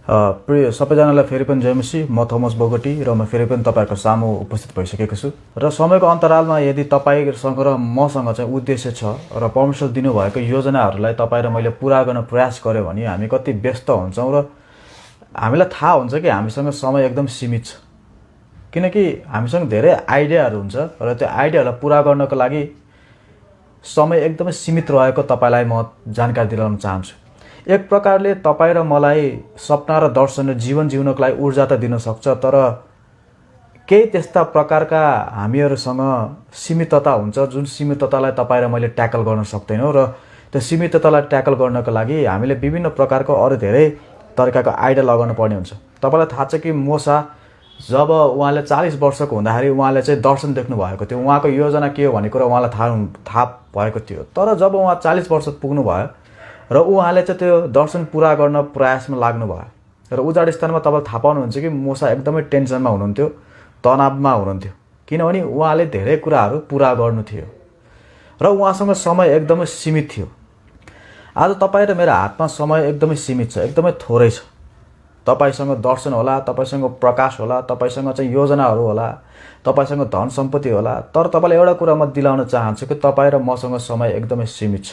प्रिय सबैजनालाई फेरि पनि जयमसी। म थोमस बोगटी र म फेरि पनि तपाईँहरूको सामु उपस्थित भइसकेको छु। र समयको अन्तरालमा यदि तपाईँसँग र मसँग चाहिँ उद्देश्य छ र परमेश्वर दिनुभएको योजनाहरूलाई तपाईँ र मैले पुरा गर्न प्रयास गऱ्यो भने हामी कति व्यस्त हुन्छौँ र हामीलाई थाहा हुन्छ कि हामीसँग समय एकदम सीमित छ। किनकि हामीसँग धेरै आइडियाहरू हुन्छ र त्यो आइडियाहरूलाई पुरा गर्नको लागि समय एकदमै सीमित रहेको तपाईँलाई म जानकारी दिलाउन चाहन्छु। एक प्रकारले तपाईँ र मलाई सपना र दर्शन र जीवन जिउनको लागि ऊर्जा त दिन सक्छ, तर केही त्यस्ता प्रकारका हामीहरूसँग सीमितता हुन्छ जुन सीमिततालाई तपाईँ र मैले ट्याकल गर्न सक्दैनौँ। र त्यो सीमिततालाई ट्याकल गर्नको लागि हामीले विभिन्न प्रकारको अरू धेरै तरिकाको आइडिया लगाउनु पर्ने हुन्छ। तपाईँलाई थाहा छ कि मोसा जब उहाँले 40 वर्षको हुँदाखेरि उहाँले चाहिँ दर्शन देख्नु भएको थियो। उहाँको योजना के हो भन्ने कुरा उहाँलाई थाहा भएको थियो। तर जब उहाँ 40 वर्ष पुग्नु भयो र उहाँले चाहिँ त्यो दर्शन पुरा गर्न प्रयासमा लाग्नु भयो र उजाड स्थानमा तपाईँ थाहा पाउनुहुन्छ कि मोसा एकदमै टेन्सनमा हुनुहुन्थ्यो, तनावमा हुनुहुन्थ्यो, किनभने उहाँले धेरै कुराहरू पुरा गर्नु थियो र उहाँसँग समय एकदमै सीमित थियो। आज तपाईँ र मेरो हातमा समय एकदमै सीमित छ, एकदमै थोरै छ। तपाईसँग दर्शन होला, तपाईसँग प्रकाश होला, तपाईसँग चाहिँ योजनाहरू होला, तपाईसँग धन सम्पत्ति होला, तर तपाईँलाई एउटा कुरा म दिलाउन चाहन्छु कि तपाईँ र मसँग समय एकदमै सीमित छ।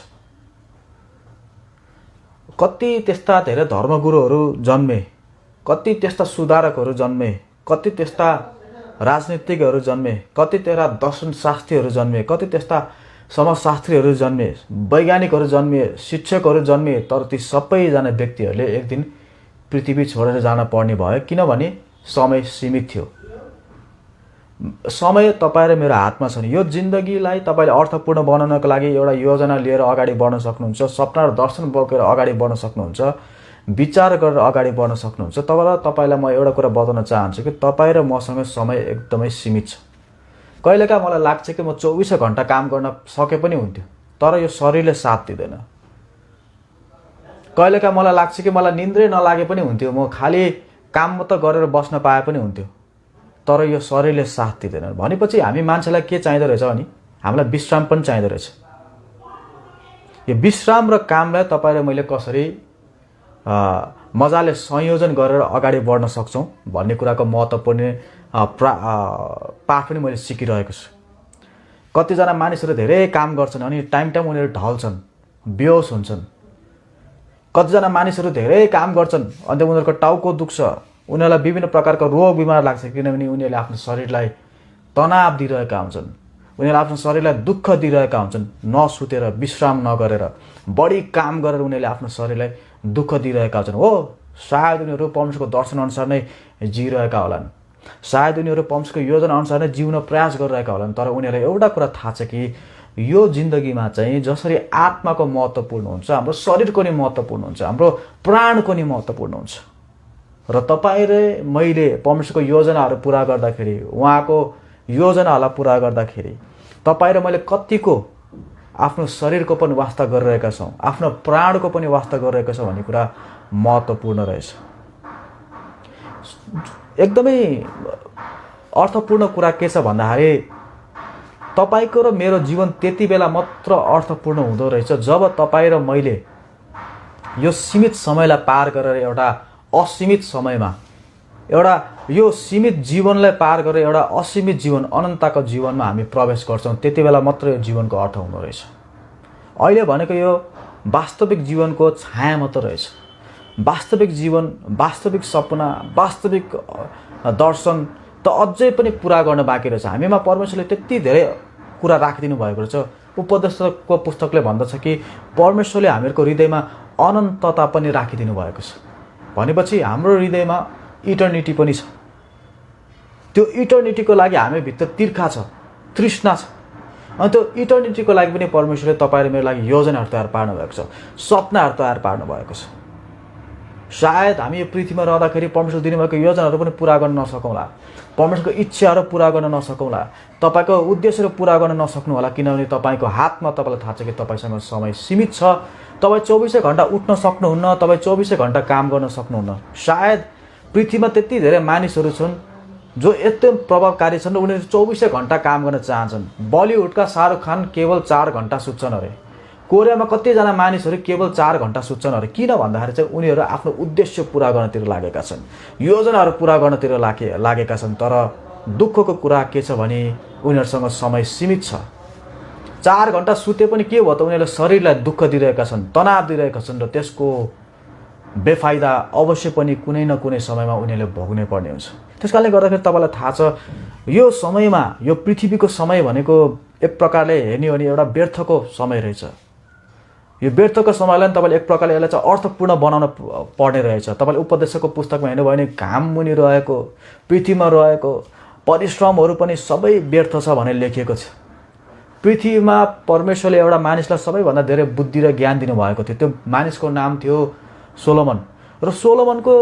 कति त्यस्ता धेरै धर्मगुरुहरू जन्मे, कति त्यस्ता सुधारकहरू जन्मे, कति त्यस्ता राजनीतिकहरू जन्मे, कति त्यस्ता दर्शनशास्त्रीहरू जन्मे, कति त्यस्ता समाजशास्त्रीहरू जन्मे, वैज्ञानिकहरू जन्मे, शिक्षकहरू जन्मे, तर ती सबैजना व्यक्तिहरूले एक दिन पृथ्वी छोडेर जान पर्ने भयो, किनभने समय सीमित थियो। समय तपाईँ र मेरो हातमा छ नि। यो जिन्दगीलाई तपाईँले अर्थपूर्ण बनाउनको लागि एउटा योजना लिएर अगाडि बढ्न सक्नुहुन्छ, सपना र दर्शन बोकेर अगाडि बढ्न सक्नुहुन्छ, विचार गरेर अगाडि बढ्न सक्नुहुन्छ। तपाईँलाई म एउटा कुरा बताउन चाहन्छु कि तपाईँ र मसँग समय एकदमै सीमित छ। कहिलेकाहीँ मलाई लाग्छ कि म 24 घन्टा काम गर्न सके पनि हुन्थ्यो, तर यो शरीरले साथ दिँदैन। कहिलेकाहीँ मलाई लाग्छ कि मलाई निन्द्रै नलागे पनि हुन्थ्यो, म खालि काम मात्र गरेर बस्न पाए पनि हुन्थ्यो, तर यो शरीरले साथ दिँदैन। भनेपछि हामी मान्छेलाई के चाहिँदो रहेछ भने हामीलाई विश्राम पनि चाहिँदो रहेछ। यो विश्राम र कामलाई तपाईँ र मैले कसरी मजाले संयोजन गरेर अगाडि बढ्न सक्छौँ भन्ने कुराको महत्त्वपूर्ण पाठ पनि मैले सिकिरहेको छु। कतिजना मानिसहरू धेरै काम गर्छन् अनि टाइम उनीहरू ढल्छन्, बेहोस हुन्छन्। कतिजना मानिसहरू धेरै काम गर्छन् अन्त उनीहरूको टाउको दुख्छ, उनीहरूलाई विभिन्न प्रकारको रोग बिमार लाग्छ, किनभने उनीहरूले आफ्नो शरीरलाई तनाव दिइरहेका हुन्छन्, उनीहरूले आफ्नो शरीरलाई दुःख दिइरहेका हुन्छन्, नसुतेर विश्राम नगरेर बढी काम गरेर उनीहरूले आफ्नो शरीरलाई दुःख दिइरहेका हुन्छन्। हो, सायद उनीहरू परमेश्वरको दर्शनअनुसार नै जिइरहेका होलान्, सायद उनीहरू परमेश्वरको योजना अनुसार नै जिउन प्रयास गरिरहेका होलान्, तर उनीहरूलाई एउटा कुरा थाहा छ कि यो जिन्दगीमा चाहिँ जसरी आत्माको महत्त्वपूर्ण हुन्छ, हाम्रो शरीरको नि महत्त्वपूर्ण हुन्छ, हाम्रो प्राणको नि महत्त्वपूर्ण हुन्छ। र तपाईँ र मैले परमेश्वरको योजनाहरू पुरा गर्दाखेरि, उहाँको योजनाहरूलाई पुरा गर्दाखेरि तपाईँ र मैले कतिको आफ्नो शरीरको पनि वास्ता गरिरहेका छौँ, आफ्नो प्राणको पनि वास्ता गरिरहेका छौँ भन्ने कुरा महत्त्वपूर्ण रहेछ। एकदमै अर्थपूर्ण कुरा के छ भन्दाखेरि तपाईँको र मेरो जीवन त्यति बेला मात्र अर्थपूर्ण हुँदो रहेछ जब तपाईँ र मैले यो सीमित समयलाई पार गरेर एउटा असीमित समयमा, एउटा यो सीमित जीवनलाई पार गरेर एउटा असीमित जीवन, अनन्तको जीवनमा हामी प्रवेश गर्छौँ। त्यति बेला मात्र यो जीवनको अर्थ हुँदो रहेछ। अहिले भनेको यो वास्तविक जीवनको छाया मात्र रहेछ। वास्तविक जीवन, वास्तविक सपना, वास्तविक दर्शन त अझै पनि पुरा गर्न बाँकी रहेछ। हामीमा परमेश्वरले त्यति धेरै कुरा राखिदिनु भएको रहेछ। उपदेशको पुस्तकले भन्दछ कि परमेश्वरले हामीहरूको हृदयमा अनन्तता पनि राखिदिनु भएको छ। भनेपछि हाम्रो हृदयमा इटर्निटी पनि छ। त्यो इटर्निटीको लागि हामीभित्र तिर्खा छ, तृष्णा छ। अनि त्यो इटर्निटीको लागि पनि परमेश्वरले तपाईँ र मेरो लागि योजनाहरू तयार पार्नु भएको छ, सपनाहरू तयार पार्नु भएको छ। सायद हामी यो पृथ्वीमा रहँदाखेरि परमेश्वर दिनुभएको योजनाहरू पनि पुरा गर्न नसकौँला, परमेश्वरको इच्छाहरू पुरा गर्न नसकौँला, तपाईँको उद्देश्यहरू पुरा गर्न नसक्नु होला, किनभने तपाईँको हातमा तपाईँलाई थाहा छ कि तपाईँसँग समय सीमित छ। तपाईँ 24 घन्टा उठ्न सक्नुहुन्न, तपाईँ 24 घन्टा काम गर्न सक्नुहुन्न। सायद पृथ्वीमा त्यति धेरै मानिसहरू छन् जो एकदम प्रभावकारी छन् र उनीहरू 24 घन्टा काम गर्न चाहन्छन्। बलिउडका शाहरुख खान केवल 4 घन्टा सुत्छन् अरे, कोरियामा कतिजना मानिसहरू केवल 4 घण्टा सुत्छन् अरे। किन भन्दाखेरि चाहिँ उनीहरू आफ्नो उद्देश्य पुरा गर्नतिर लागेका छन्, योजनाहरू पुरा गर्नतिर लागेका छन्। तर दुःखको कुरा के छ भने उनीहरूसँग समय सीमित छ। 4 घण्टा सुते पनि के भयो त, उनीहरूले शरीरलाई दुःख दिइरहेका छन्, तनाव दिइरहेका छन् र त्यसको बेफाइदा अवश्य पनि कुनै न कुनै समयमा उनीहरूले भोग्नै पर्ने हुन्छ। त्यसकारणले गर्दाखेरि तपाईँलाई थाहा छ यो समयमा, यो पृथ्वीको समय भनेको एक प्रकारले हेर्ने हो भने एउटा व्यर्थको समय रहेछ। यो व्यर्थको समयलाई तपाईँले एक प्रकारले यसलाई चाहिँ अर्थपूर्ण बनाउन पर्ने रहेछ। तपाईँले उपदेशकको पुस्तकमा हेर्नुभयो भने घाम मुनि रहेको, पृथ्वीमा रहेको परिश्रमहरू पनि सबै व्यर्थ छ भनेर लेखिएको छ। पृथ्वीमा परमेश्वरले एउटा मानिसलाई सबैभन्दा धेरै बुद्धि र ज्ञान दिनुभएको थियो। त्यो मानिसको नाम थियो सोलोमन। र सोलोमनको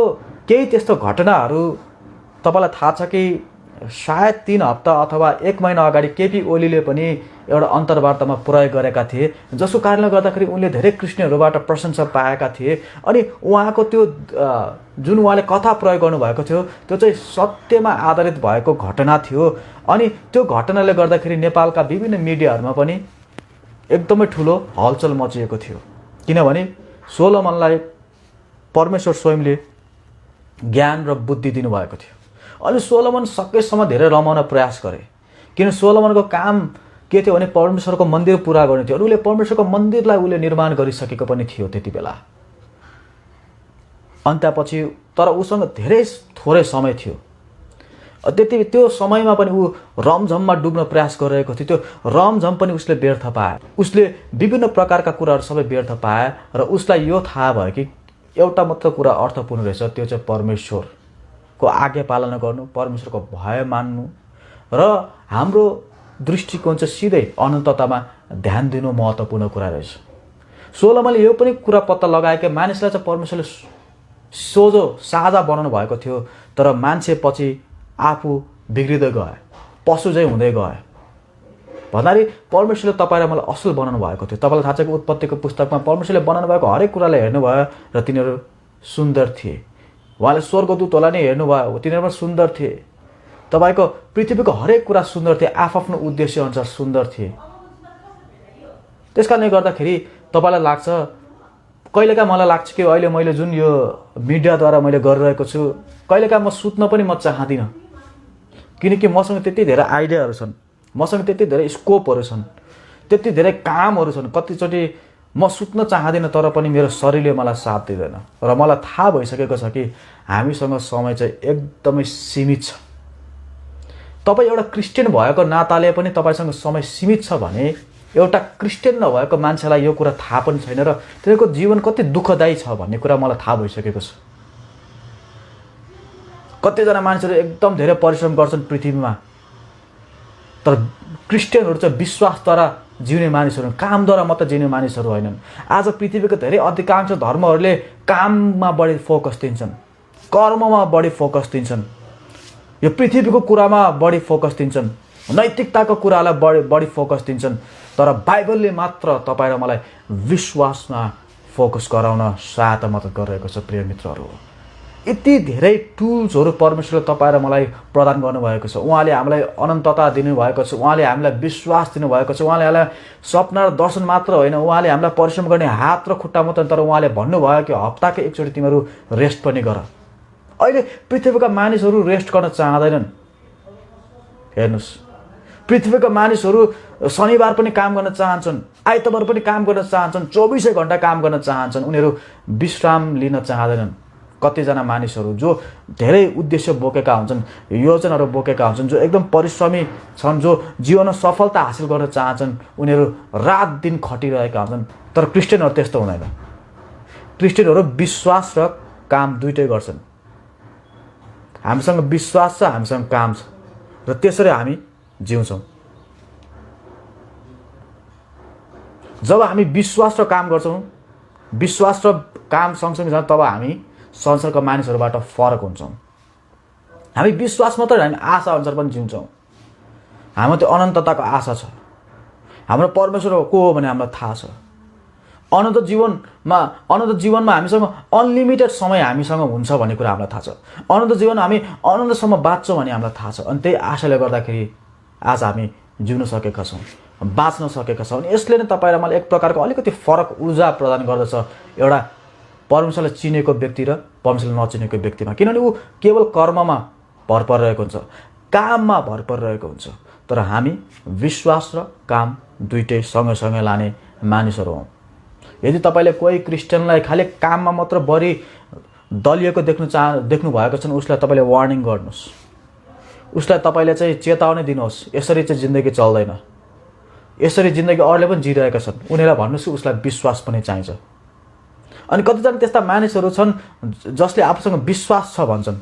केही त्यस्तो घटनाहरू तपाईँलाई थाहा छ कि सायद 3 हप्ता अथवा 1 महिना अगाडि केपी ओलीले पनि एउटा अन्तर्वार्तामा प्रयोग गरेका थिए, जसको कारणले गर्दाखेरि उनले धेरै क्रिस्चियनहरूबाट प्रशंसा पाएका थिए। अनि उहाँको त्यो जुन उहाँले कथा प्रयोग गर्नुभएको थियो त्यो चाहिँ सत्यमा आधारित भएको घटना थियो। अनि त्यो घटनाले गर्दाखेरि नेपालका विभिन्न मिडियाहरूमा पनि एकदमै ठुलो हलचल मचिएको थियो, किनभने सोलोमनलाई परमेश्वर स्वयंले ज्ञान र बुद्धि दिनुभएको थियो। अनि सोलोमन सकेसम्म धेरै रमाउन प्रयास गरे, किन सोलोमनको काम के थियो भने परमेश्वरको मन्दिर पुरा गर्ने थियो। उसले परमेश्वरको मन्दिरलाई उसले निर्माण गरिसकेको पनि थियो त्यति बेला। अन्त्यपछि तर उसँग धेरै थोरै समय थियो। त्यो समयमा पनि ऊ रमझममा डुब्न प्रयास गरिरहेको थियो। त्यो रमझम पनि उसले व्यर्थ पाए। उसले विभिन्न प्रकारका कुराहरू सबै व्यर्थ पाए र उसलाई यो थाहा भयो कि एउटा मात्र कुरा अर्थपूर्ण रहेछ, त्यो चाहिँ परमेश्वरको आज्ञा पालना गर्नु, परमेश्वरको भय मान्नु र हाम्रो दृष्टिकोण चाहिँ सिधै अनन्ततामा ध्यान दिनु महत्त्वपूर्ण कुरा रहेछ। सोलोमनले यो पनि कुरा पत्ता लगाए कि मानिसलाई चाहिँ परमेश्वरले सोझो साझा बनाउनु भएको थियो, तर मान्छे पछि आफू बिग्रिँदै गए, पशु चाहिँ हुँदै गए। भन्दाखेरि परमेश्वरले तपाईँलाई मलाई असल बनाउनु भएको थियो। तपाईँलाई थाहा छ कि उत्पत्तिको पुस्तकमा परमेश्वरले बनाउनु भएको हरेक कुरालाई हेर्नुभयो र तिनीहरू सुन्दर थिए। उहाँले स्वर्गदूतहरूलाई नै हेर्नुभयो, तिनीहरू पनि सुन्दर थिए। तपाईँको पृथ्वीको हरेक कुरा सुन्दर थिए, आफ्नो उद्देश्य अनुसार सुन्दर थिए। त्यसकारणले गर्दाखेरि तपाईँलाई लाग्छ, कहिलेकाहीँ मलाई लाग्छ कि अहिले मैले जुन यो मिडियाद्वारा मैले गरिरहेको छु, कहिलेकाहीँ म सुत्न पनि म चाहदिनँ, किनकि मसँग त्यति धेरै आइडियाहरू छन्, मसँग त्यति धेरै स्कोपहरू छन्, त्यति धेरै कामहरू छन्। कतिचोटि म सुत्न चाहदिनँ तर पनि मेरो शरीरले मलाई साथ दिँदैन र मलाई थाहा भइसकेको छ कि हामीसँग समय चाहिँ एकदमै सीमित छ। तपाईँ एउटा क्रिस्चियन भएको नाताले पनि तपाईँसँग समय सीमित छ भने एउटा क्रिस्चियन नभएको मान्छेलाई यो कुरा थाहा पनि छैन र तिनीहरूको जीवन कति दुःखदायी छ भन्ने कुरा मलाई थाहा भइसकेको छ। कतिजना मान्छेहरू एकदम धेरै परिश्रम गर्छन् पृथ्वीमा, तर क्रिस्चियनहरू चाहिँ विश्वासद्वारा जिउने मानिसहरू, कामद्वारा मात्र जिउने मानिसहरू होइनन्। आज पृथ्वीको धेरै अधिकांश धर्महरूले काममा बढी फोकस दिन्छन्, कर्ममा बढी फोकस दिन्छन्, यो पृथ्वीको कुरामा बढी फोकस दिन्छन्, नैतिकताको कुरालाई बढी फोकस दिन्छन्। तर बाइबलले मात्र तपाईँ र मलाई विश्वासमा फोकस गराउन सहायता मद्दत गरिरहेको छ। प्रिय मित्रहरू, यति धेरै टुल्सहरू परमेश्वरले तपाईँ र मलाई प्रदान गर्नुभएको छ। उहाँले हामीलाई अनन्तता दिनुभएको छ, उहाँले हामीलाई विश्वास दिनुभएको छ, उहाँले हामीलाई सपना र दर्शन मात्र होइन, उहाँले हामीलाई परिश्रम गर्ने हात र खुट्टा मात्र, तर उहाँले भन्नुभयो कि हप्ताको एकचोटि तिमीहरू रेस्ट पनि गर। अहिले पृथ्वीका मानिसहरू रेस्ट गर्न चाहँदैनन्। हेर्नुहोस्, पृथ्वीका मानिसहरू शनिबार पनि काम गर्न चाहन्छन्, आइतबार पनि काम गर्न चाहन्छन्, 24 घण्टा काम गर्न चाहन्छन्। उनीहरू विश्राम लिन चाहँदैनन्। कतिजना मानिसहरू जो धेरै उद्देश्य बोकेका हुन्छन्, योजनाहरू बोकेका हुन्छन्, जो एकदम परिश्रमी छन्, जो जीवनमा सफलता हासिल गर्न चाहन्छन्, उनीहरू रात दिन खटिरहेका हुन्छन्। तर क्रिस्चियनहरू त्यस्तो हुँदैन। क्रिस्चियनहरू विश्वास र काम दुइटै गर्छन्। हामीसँग विश्वास छ, हामीसँग काम छ र त्यसरी हामी जिउँछौँ। जब हामी विश्वास र काम गर्छौँ, विश्वास र काम सँगसँगै छ, तब हामी संसारका मानिसहरूबाट फरक हुन्छौँ। हामी विश्वास मात्र हामी आशा अनुसार पनि जिउँछौँ। हाम्रो त्यो अनन्तताको आशा छ। हाम्रो परमेश्वर को हो भने हामीलाई थाहा छ। अनन्त जीवनमा हामीसँग अनलिमिटेड समय हामीसँग हुन्छ भन्ने कुरा हामीलाई थाहा छ। अनन्त जीवन हामी अनन्तसम्म बाँच्छौँ भन्ने हामीलाई थाहा छ। अनि त्यही आशाले गर्दाखेरि आज हामी जिउन सकेका छौँ। बाँच्न सकेका छौँ। अनि यसले नै तपाईँ र मलाई एक प्रकारको अलिकति फरक ऊर्जा प्रदान गर्दछ एउटा परमेश्वरलाई चिनेको व्यक्ति र परमेश्वरलाई नचिनेको व्यक्तिमा। किनभने ऊ केवल कर्ममा भर परिरहेको हुन्छ, काममा भर परिरहेको हुन्छ। तर हामी विश्वास र काम दुइटै सँगसँगै लाने मानिसहरू हौँ। यदि तपाईँले कोही क्रिस्चियनलाई खालि काममा मात्र बढी दलिएको देख्नु भएको छन्, उसलाई तपाईँले वार्निङ गर्नुहोस्, उसलाई तपाईँले चाहिँ चेतावनी दिनुहोस्, यसरी चाहिँ जिन्दगी चल्दैन, यसरी जिन्दगी अरूले पनि जिरहेका छन्। उनीहरूलाई भन्नुहोस् कि उसलाई विश्वास पनि चाहिन्छ। अनि कतिजना त्यस्ता मानिसहरू छन् जसले आफूसँग विश्वास छ भन्छन्,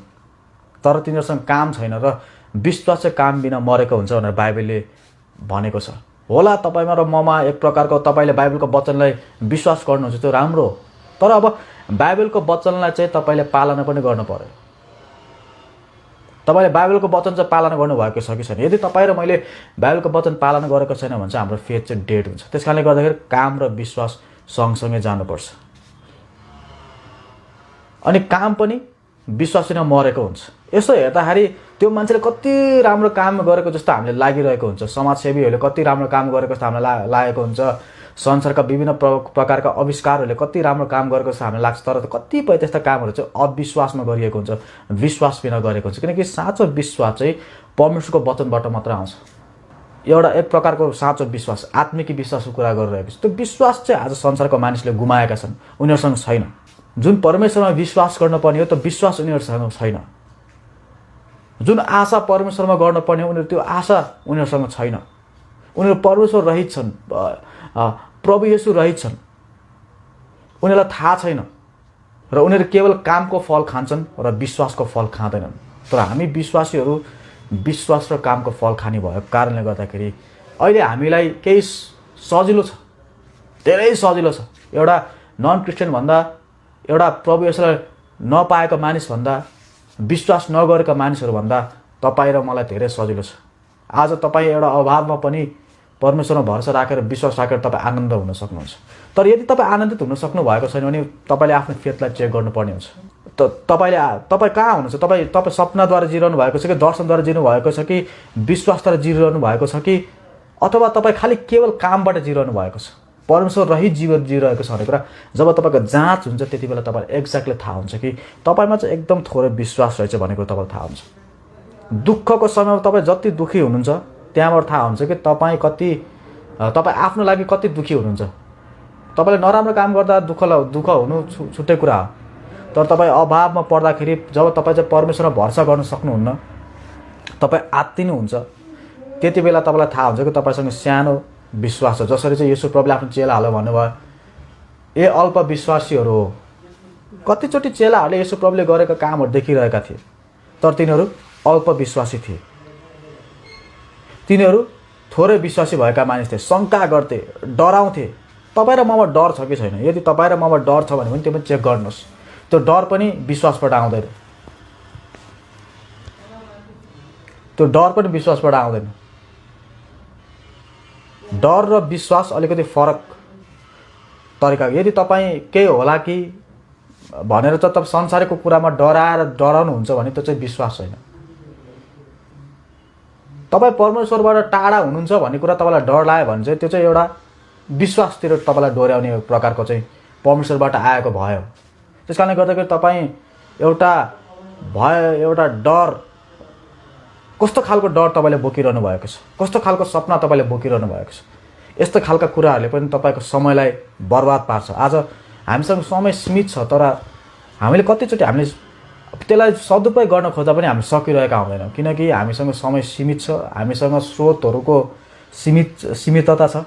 तर तिनीहरूसँग काम छैन र विश्वास चाहिँ काम बिना मरेको हुन्छ भनेर बाइबलले भनेको छ। होला तपाईँमा र ममा एक प्रकारको तपाईँले बाइबलको वचनलाई विश्वास गर्नुहुन्छ, त्यो राम्रो हो। तर अब बाइबलको वचनलाई चाहिँ तपाईँले पालना पनि गर्नु पर्यो। तपाईँले बाइबलको वचन चाहिँ पालना गर्नुभएको छ कि छैन? यदि तपाईँ र मैले बाइबलको वचन पालना गरेको छैन भने चाहिँ हाम्रो फेथ चाहिँ डेड हुन्छ। त्यस कारणले गर्दाखेरि काम र विश्वास सँगसँगै जानुपर्छ। अनि काम पनि विश्वास बिना मरेको हुन्छ। यसो हेर्दाखेरि त्यो मान्छेले कति राम्रो काम गरेको जस्तो हामीले लागिरहेको हुन्छ, समाजसेवीहरूले कति राम्रो काम गरेको जस्तो हामीलाई लागेको हुन्छ, संसारका विभिन्न प्रकारका आविष्कारहरूले कति राम्रो काम गरेको जस्तो हामीलाई लाग्छ। तर कतिपय त्यस्ता कामहरू चाहिँ अविश्वासमा गरिएको हुन्छ, विश्वास बिना गरेको हुन्छ। किनकि साँचो विश्वास चाहिँ परमेश्वरको वचनबाट मात्र आउँछ। एउटा एक प्रकारको साँचो विश्वास, आत्मिक विश्वासको कुरा गरिरहेको छ। त्यो विश्वास चाहिँ आज संसारको मानिसले गुमाएका छन्, उनीहरूसँग छैन। जुन परमेश्वरमा विश्वास गर्नुपर्ने हो त्यो विश्वास उनीहरूसँग छैन। जुन आशा परमेश्वरमा गर्नुपर्ने हो त्यो आशा उनीहरूसँग छैन। उनीहरू परमेश्वर रहित छन्, प्रभु येशू रहित छन्, उनीहरूलाई थाहा छैन र उनीहरू केवल कामको फल खान्छन् र विश्वासको फल खाँदैनन्। तर हामी विश्वासीहरू विश्वास र कामको फल खाने भएको कारणले गर्दाखेरि अहिले हामीलाई केही सजिलो छ, धेरै सजिलो छ। एउटा नन क्रिस्चियन भन्दा, एउटा प्रभु येशूलाई नपाएको मानिस भन्दा, विश्वास नगरेका मानिसहरू भन्दा तपाईँ र मलाई धेरै सजिलो छ। आज तपाईँ एउटा अभावमा पनि परमेश्वरमा भरोसा राखेर विश्वास राखेर तपाईँ आनन्द हुन सक्नुहुन्छ। तर यदि तपाईँ आनन्दित हुन सक्नु भएको छैन भने तपाईँले आफ्नो फेथलाई चेक गर्नुपर्ने हुन्छ। तपाईँ कहाँ हुनुहुन्छ? तपाईँ सपनाद्वारा जिरहनु भएको छ कि दर्शनद्वारा जिर्नु भएको छ कि विश्वासद्वारा जिरहनु भएको छ कि अथवा तपाईँ खालि केवल कामबाट जिरहनु भएको छ? परमेश्वर रहित जीवन जिरहेको छ भन्ने कुरा जब तपाईँको जाँच हुन्छ त्यति बेला तपाईँलाई एक्ज्याक्टली थाहा हुन्छ कि तपाईँमा चाहिँ एकदम थोरै विश्वास रहेछ भन्ने कुरो तपाईँलाई थाहा हुन्छ। दुःखको समयमा तपाईँ जति दुःखी हुनुहुन्छ त्यहाँबाट थाहा हुन्छ कि तपाईँ आफ्नो लागि कति दुःखी हुनुहुन्छ। तपाईँले नराम्रो काम गर्दा दुःख हुनु छुट्टै कुरा हो। तर तपाईँ अभावमा पर्दाखेरि जब तपाईँ चाहिँ परमेश्वरमा भरोसा गर्न सक्नुहुन्न, तपाईँ आत्तिनुहुन्छ, त्यति बेला तपाईँलाई थाहा हुन्छ कि तपाईँसँग सानो विश्वास छ। जसरी चाहिँ येशू प्रभुले आफ्नो चेलाहरूलाई भन्नुभयो, ए अल्प विश्वासीहरू हो। कतिचोटि चेलाहरूले येशू प्रभुले गरेका कामहरू देखिरहेका थिए, तर तिनीहरू अल्प विश्वासी थिए। तिनीहरू थोरै विश्वासी भएका मानिस थिए, शङ्का गर्थे, डराउँथे। तपाईँ र ममा डर छ कि छैन? यदि तपाईँ र ममा डर छ भने पनि त्यो पनि चेक गर्नुहोस्। त्यो डर पनि विश्वासबाट आउँदैन, त्यो डर पनि विश्वासबाट आउँदैन। डर र विश्वास अलिकति फरक तरिका। यदि तपाईँ केही होला कि भनेर चाहिँ तपाईँ संसारको कुरामा डराउनुहुन्छ भने त्यो चाहिँ विश्वास छैन। तपाईँ परमेश्वरबाट टाढा हुनुहुन्छ भन्ने कुरा तपाईँलाई डर लाग्यो भने चाहिँ त्यो चाहिँ एउटा विश्वासतिर तपाईँलाई डोर्याउने प्रकारको चाहिँ परमेश्वरबाट आएको भयो। त्यस कारणले गर्दाखेरि तपाईँ एउटा डर, कस्तो खालको डर तपाईँले बोकिरहनु भएको छ, कस्तो खालको सपना तपाईँले बोकिरहनु भएको छ, यस्तो खालका कुराहरूले पनि तपाईँको समयलाई बर्बाद पार्छ। आज हामीसँग समय सीमित छ, तर हामीले कतिचोटि हामीले त्यसलाई सदुपयोग गर्न खोज्दा पनि हामी सकिरहेका हुँदैनौँ। किनकि हामीसँग समय सीमित छ, हामीसँग स्रोतहरूको सीमितता छ।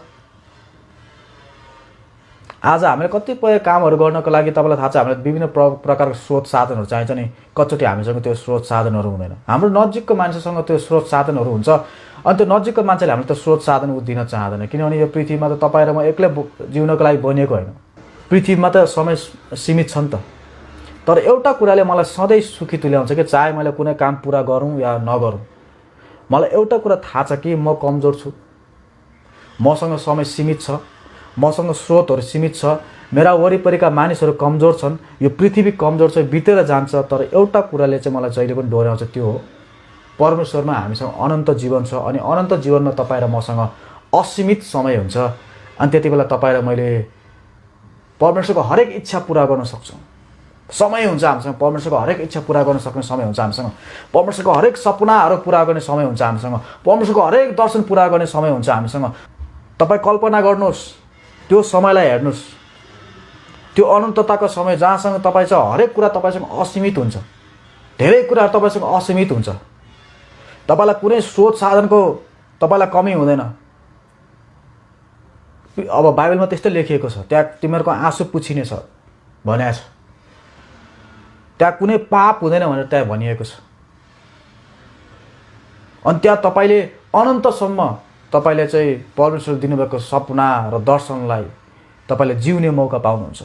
आज हामीले कतिपय कामहरू गर्नको लागि तपाईँलाई थाहा छ हामीलाई विभिन्न प्रकारको स्रोत साधनहरू चाहिन्छ नि। कतिचोटि हामीसँग त्यो स्रोत साधनहरू हुँदैन। हाम्रो नजिकको मान्छेसँग त्यो स्रोत साधनहरू हुन्छ, अनि त्यो नजिकको मान्छेले हामीलाई त्यो स्रोत साधन दिन चाहँदैन। किनभने यो पृथ्वीमा त तपाईँ र म एक्लै जिउनको लागि बनिएको होइन। पृथ्वीमा त समय सीमित छ नि त। तर एउटा कुराले मलाई सधैँ सुखी तुल्याउँछ कि चाहे मैले कुनै काम पुरा गरौँ या नगरौँ, मलाई एउटा कुरा थाहा छ कि म कमजोर छु, मसँग समय सीमित छ, मसँग स्रोतहरू सीमित छ, मेरा वरिपरिका मानिसहरू कमजोर छन्, यो पृथ्वी कमजोर छ, बितेर जान्छ। तर एउटा कुराले चाहिँ मलाई जहिले पनि डोर्याउँछ, त्यो हो परमेश्वरमा हामीसँग अनन्त जीवन छ। अनि अनन्त जीवनमा तपाईँ र मसँग असीमित समय हुन्छ। अनि त्यति बेला तपाईँ र मैले परमेश्वरको हरेक इच्छा पुरा गर्न सक्छौँ। समय हुन्छ हामीसँग, परमेश्वरको हरेक इच्छा पुरा गर्न सक्ने समय हुन्छ हामीसँग, परमेश्वरको हरेक सपनाहरू पुरा गर्ने समय हुन्छ हामीसँग, परमेश्वरको हरेक दर्शन पुरा गर्ने समय हुन्छ हामीसँग। तपाईँ कल्पना गर्नुहोस्, त्यो समयलाई हेर्नुहोस्, त्यो अनन्तताको समय जहाँसँग तपाईँ चाहिँ हरेक कुरा तपाईँसँग असीमित हुन्छ, धेरै कुराहरू तपाईँसँग असीमित हुन्छ। तपाईँलाई कुनै स्रोत साधनको तपाईँलाई कमी हुँदैन। अब बाइबलमा त्यस्तै लेखिएको छ, त्यहाँ तिमीहरूको आँसु पुछिने छ भनेको छ, त्यहाँ कुनै पाप हुँदैन भनेर त्यहाँ भनिएको छ। अनि त्यहाँ तपाईँले अनन्तसम्म तपाईँले चाहिँ परमेश्वर दिनुभएको सपना र दर्शनलाई तपाईँले जिउने मौका पाउनुहुन्छ।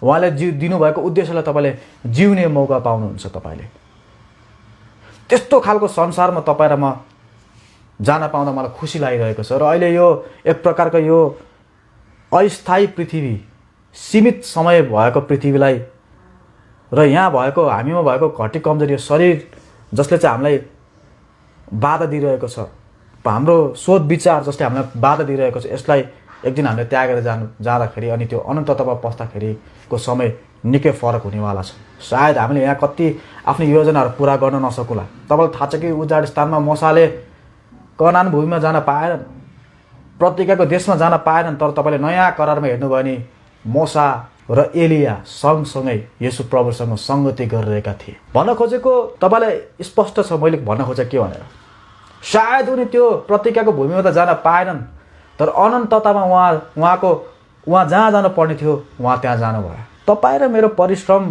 उहाँले दिनुभएको उद्देश्यलाई तपाईँले जिउने मौका पाउनुहुन्छ। तपाईँले त्यस्तो खालको संसारमा तपाईँ र म जान पाउँदा मलाई खुसी लागिरहेको छ। र अहिले यो एक प्रकारको यो अस्थायी पृथ्वी, सीमित समय भएको पृथ्वीलाई र यहाँ भएको हामीमा भएको घटी कमजोरी शरीर जसले चाहिँ हामीलाई बाधा दिइरहेको छ, हाम्रो सोच विचार जसले हामीलाई बाधा दिइरहेको छ, यसलाई एक दिन हामीले त्यागेर जाँदाखेरि अनि त्यो अनन्ततामा पस्दाखेरिको समय निकै फरक हुनेवाला छ। सायद हामीले यहाँ कति आफ्नो योजनाहरू पुरा गर्न नसकुला। तपाईँलाई थाहा छ कि उजाड स्थानमा मोसाले कनान भूमिमा जान पाएनन्, प्रतिज्ञाको देशमा जान पाएनन्। तर तपाईँले नयाँ करारमा हेर्नुभयो भने मोसा र एलिया सँगसँगै येशू प्रभुसँग सङ्गति गरिरहेका थिए। भन्न खोजेको तपाईँलाई स्पष्ट छ मैले भन्न खोजेको के भनेर। सायद उनी त्यो प्रतिज्ञाको भूमिमा त जान पाएनन्, तर अनन्ततामा उहाँ जहाँ जानु पर्ने थियो उहाँ त्यहाँ जानुभयो। तपाईँ र मेरो परिश्रम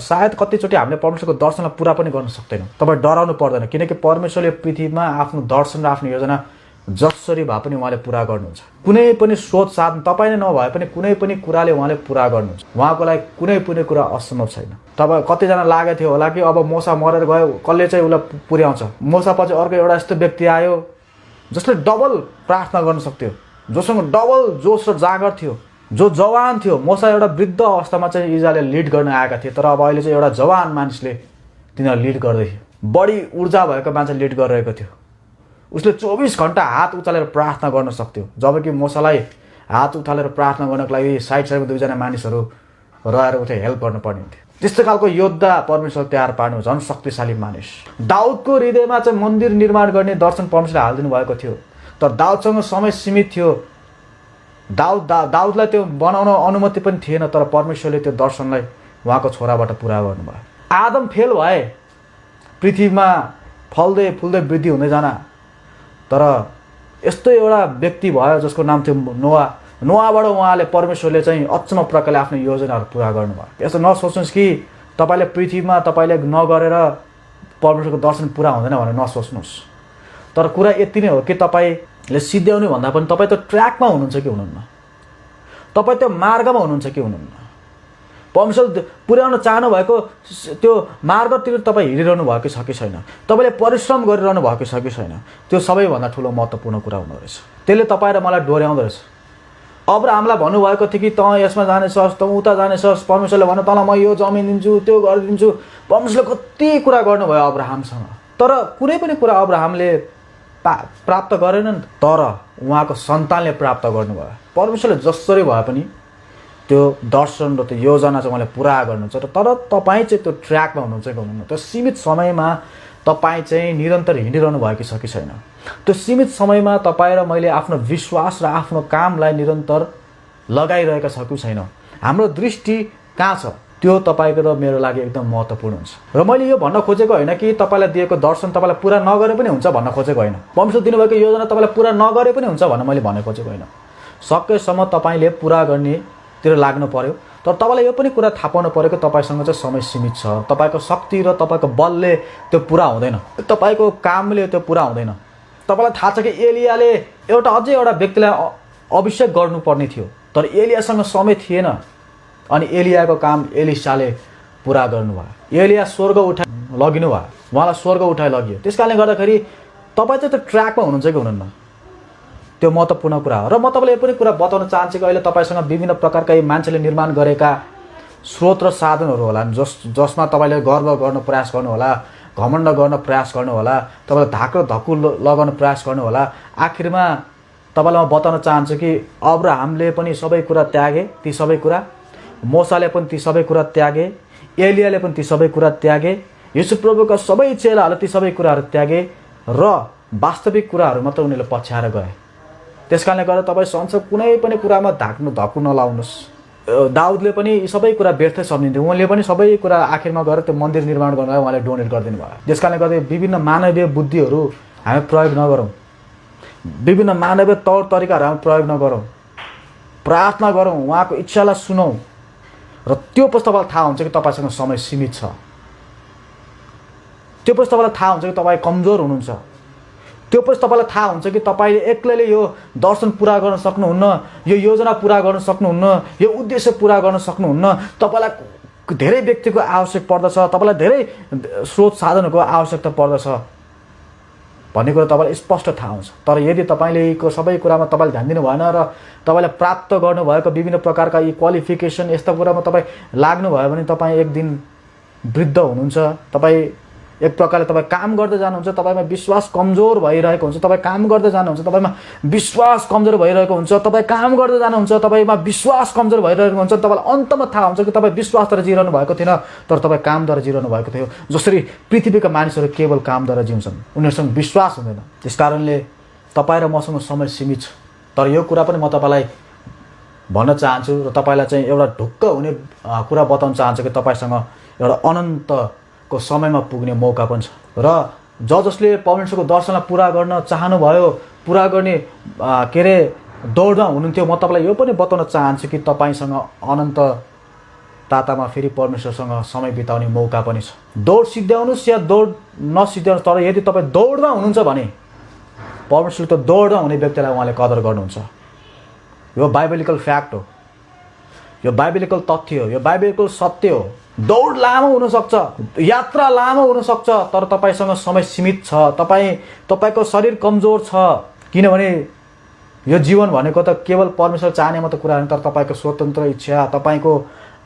सायद कतिचोटि हामीले परमेश्वरको दर्शनलाई पुरा पनि गर्न सक्दैनौँ। तपाईँ डराउनु पर्दैन, किनकि परमेश्वरले पृथ्वीमा आफ्नो दर्शन र आफ्नो योजना जसरी भए पनि उहाँले पुरा गर्नुहुन्छ। कुनै पनि स्रोत साधन तपाईँ नै नभए पनि कुनै पनि कुराले उहाँले पुरा गर्नुहुन्छ। उहाँको लागि कुनै पनि कुरा असम्भव छैन। तपाईँ कतिजना लागेको थियो होला कि अब मोसा मरेर गयो, कसले चाहिँ उसलाई पुर्याउँछ। मोसा पछि अर्को एउटा यस्तो व्यक्ति आयो जसले डबल प्रार्थना गर्न सक्थ्यो, जोसँग डबल जोस र जाँगर थियो, जो जवान थियो। मोसा एउटा वृद्ध अवस्थामा चाहिँ इजरायलले लिड गर्न आएका थिए, तर अब अहिले चाहिँ एउटा जवान मानिसले तिनीहरू लिड गर्दै थियो। बढी ऊर्जा भएको मान्छे लिड गरिरहेको थियो। उसले 24 घन्टा हात उचालेर प्रार्थना गर्न सक्थ्यो, जबकि मोसालाई हात उठालेर प्रार्थना गर्नको लागि साइडमा दुईजना मानिसहरू रहेर उठे हेल्प गर्नुपर्ने हुन्थ्यो। त्यस्तो खालको योद्धा परमेश्वर तयार पार्नु झन् शक्तिशाली मानिस। दाउदको हृदयमा चाहिँ मन्दिर निर्माण गर्ने दर्शन परमेश्वरले हालिदिनु भएको थियो, तर दाउदसँग समय सीमित थियो। दाउदलाई त्यो बनाउन अनुमति पनि थिएन, तर परमेश्वरले त्यो दर्शनलाई उहाँको छोराबाट पुरा गर्नुभयो। आदम फेल भए, पृथ्वीमा फल्दै फुल्दै वृद्धि हुँदै जान, तर यस्तो एउटा व्यक्ति भयो जसको नाम थियो नोआबाट उहाँले परमेश्वरले चाहिँ अचम्म प्रकारले आफ्नो योजनाहरू पुरा गर्नुभयो। यस्तो नसोच्नुहोस् कि तपाईँले पृथ्वीमा तपाईँले नगरेर परमेश्वरको दर्शन पुरा हुँदैन भनेर नसोच्नुहोस्। तर कुरा यति नै हो कि तपाईँले सिद्ध्याउने भन्दा पनि तपाईँ त्यो ट्र्याकमा हुनुहुन्छ कि हुनुहुन्न, तपाईँ त्यो मार्गमा हुनुहुन्छ कि हुनुहुन्न। परमेश्वर पुर्याउन चाहनु भएको त्यो मार्गतिर तपाईँ हिँडिरहनु भएको छ कि छैन, तपाईँले परिश्रम गरिरहनु भएको छ कि छैन, त्यो सबैभन्दा ठुलो महत्त्वपूर्ण कुरा हुँदो रहेछ। त्यसले तपाईँ र मलाई डोर्याउँदो रहेछ। अब्राहमलाई भन्नुभएको थियो कि तँ यसमा जानेछस्, तँ उता जानेछस्। परमेश्वरले भन्नु तँलाई म यो जमिन दिन्छु, त्यो गरिदिन्छु। परमेश्वरले कति कुरा गर्नुभयो अब्राहमसँग, तर कुनै पनि कुरा अब्राहमले प्राप्त गरेनन्, तर उहाँको सन्तानले प्राप्त गर्नुभयो। परमेश्वरले जसरी भए पनि त्यो दर्शन र त्यो योजना चाहिँ उहाँले पुरा गर्नुहुन्छ। तर तपाईँ चाहिँ त्यो ट्र्याकमा हुनुहुन्छ कि हुनुहुन्न, त्यो सीमित समयमा तपाईँ चाहिँ निरन्तर हिँडिरहनु भएको छ कि छैन। त्यो सीमित समयमा तपाईँ र मैले आफ्नो विश्वास र आफ्नो कामलाई निरन्तर लगाइरहेका छ कि छैन। हाम्रो दृष्टि कहाँ छ, त्यो तपाईँको र मेरो लागि एकदम महत्त्वपूर्ण हुन्छ। र मैले यो भन्न खोजेको होइन कि तपाईँलाई दिएको दर्शन तपाईँलाई पुरा नगरे पनि हुन्छ भन्न खोजेको होइन। परमेश्वर दिनुभएको योजना तपाईँलाई पुरा नगरे पनि हुन्छ भन्न मैले भन्ने खोजेको होइन। सकेसम्म तपाईँले पुरा गर्नेतिर लाग्नु पर्यो, तर तपाईँलाई यो पनि कुरा थाहा पाउनु पऱ्यो कि तपाईँसँग चाहिँ समय सीमित छ। तपाईँको शक्ति र तपाईँको बलले त्यो पुरा हुँदैन, तपाईँको कामले त्यो पुरा हुँदैन। तपाईँलाई थाहा छ कि एलियाले अझै एउटा व्यक्तिलाई अभिषेक गर्नुपर्ने थियो, तर एलियासँग समय थिएन, अनि एलियाको काम एलिसाले पुरा गर्नुभयो। एलिया स्वर्ग उठाइ लगिनु भयो, उहाँलाई स्वर्ग उठाइ लगियो। त्यस कारणले गर्दाखेरि तपाईँ चाहिँ त्यो ट्र्याकमा हुनुहुन्छ कि हुनुहुन्न, त्यो महत्त्वपूर्ण कुरा हो। र म तपाईँलाई यो पनि कुरा बताउन चाहन्छु कि अहिले तपाईँसँग विभिन्न प्रकारका मान्छेले निर्माण गरेका स्रोत र साधनहरू होला, जसमा तपाईँले गर्व गर्न प्रयास गर्नु होला, घमण्ड गर्न प्रयास गर्नु होला, तपाईँले धाक र धक्कु लगाउन प्रयास गर्नु होला। आखिरमा तपाईँलाई म बताउन चाहन्छु कि अब्राहमले पनि सबै कुरा त्यागे, ती सबै कुरा, मोसाले पनि ती सबै कुरा त्यागे, एलियाले पनि ती सबै कुरा त्यागे, यीशु प्रभुका सबै चेलाहरूले ती सबै कुराहरू त्यागे र वास्तविक कुराहरू मात्र उनीहरूले पछ्याएर गए। त्यस कारणले गर्दा तपाईँ संसार कुनै पनि कुरामा धक्कु नलाउनुहोस्। दाउदले पनि यी सबै कुरा व्यर्थै सम्झिन्थ्यो, उहाँले पनि सबै कुरा आखिरमा गएर त्यो मन्दिर निर्माण गर्नलाई उहाँले डोनेट गरिदिनु भयो। त्यस कारणले गर्दा विभिन्न मानवीय बुद्धिहरू हामी प्रयोग नगरौँ, विभिन्न मानवीय तौर तरिकाहरू हामी प्रयोग नगरौँ, प्रार्थना गरौँ, उहाँको इच्छालाई सुनौँ र त्यो पछि तपाईँलाई थाहा हुन्छ कि तपाईँसँग समय सीमित छ। त्यो पछि तपाईँलाई थाहा हुन्छ कि तपाईँ कमजोर हुनुहुन्छ। त्यो पछि तपाईँलाई थाहा हुन्छ कि तपाईँले एक्लैले यो दर्शन पुरा गर्न सक्नुहुन्न, यो योजना पुरा गर्न सक्नुहुन्न, यो उद्देश्य पुरा गर्न सक्नुहुन्न। तपाईँलाई धेरै व्यक्तिको आवश्यक पर्दछ, तपाईँलाई धेरै स्रोत साधनहरूको आवश्यकता पर्दछ भन्ने कुरा तपाईँलाई स्पष्ट थाहा हुन्छ। तर यदि तपाईँले यीको सबै कुरामा तपाईँले ध्यान दिनु भएन र तपाईँले प्राप्त गर्नुभएको विभिन्न प्रकारका यी क्वालिफिकेसन यस्ता कुरामा तपाईँ लाग्नुभयो भने तपाईँ एक दिन वृद्ध हुनुहुन्छ। तपाईँ एक प्रकारले तपाईँ काम गर्दै जानुहुन्छ, तपाईँमा विश्वास कमजोर भइरहेको हुन्छ, तपाईँ काम गर्दै जानुहुन्छ, तपाईँमा विश्वास कमजोर भइरहेको हुन्छ, तपाईँ काम गर्दै जानुहुन्छ, तपाईँमा विश्वास कमजोर भइरहेको हुन्छ। तपाईँलाई अन्तमा थाहा हुन्छ कि तपाईँ विश्वासद्वारा जिरहनु भएको थिएन, तर तपाईँ कामद्वारा जिरहनु भएको थियो। जसरी पृथ्वीका मानिसहरू केवल कामद्वारा जिउँछन्, उनीहरूसँग विश्वास हुँदैन। त्यस कारणले तपाईँ र मसँग समय सीमित छ। तर यो कुरा पनि म तपाईँलाई भन्न चाहन्छु र तपाईँलाई चाहिँ एउटा ढुक्क हुने कुरा बताउन चाहन्छु कि तपाईँसँग एउटा अनन्तको समयमा पुग्ने मौका पनि छ। र जसले परमेश्वरको दर्शनलाई पुरा गर्न चाहनुभयो, पुरा गर्ने के अरे दौडमा हुनुहुन्थ्यो, म तपाईँलाई यो पनि बताउन चाहन्छु कि तपाईँसँग अनन्त तातामा फेरि परमेश्वरसँग समय बिताउने मौका पनि छ। दौड सिद्ध्याउनुहोस् या दौड नसिद्ध्याउनुहोस्, तर यदि तपाईँ दौडमा हुनुहुन्छ भने परमेश्वरले त दौडमा हुने व्यक्तिलाई उहाँले कदर गर्नुहुन्छ। यो बाइबलिकल फ्याक्ट हो, यो बाइबलिकल तथ्य हो, यो बाइबलिकल सत्य हो। दौड लामो हुनसक्छ, यात्रा लामो हुनसक्छ, तर तपाईँसँग समय सीमित छ। तपाईँको शरीर कमजोर छ, किनभने यो जीवन भनेको त केवल परमेश्वर चाहने मात्र कुरा होइन, तर तपाईँको स्वतन्त्र इच्छा, तपाईँको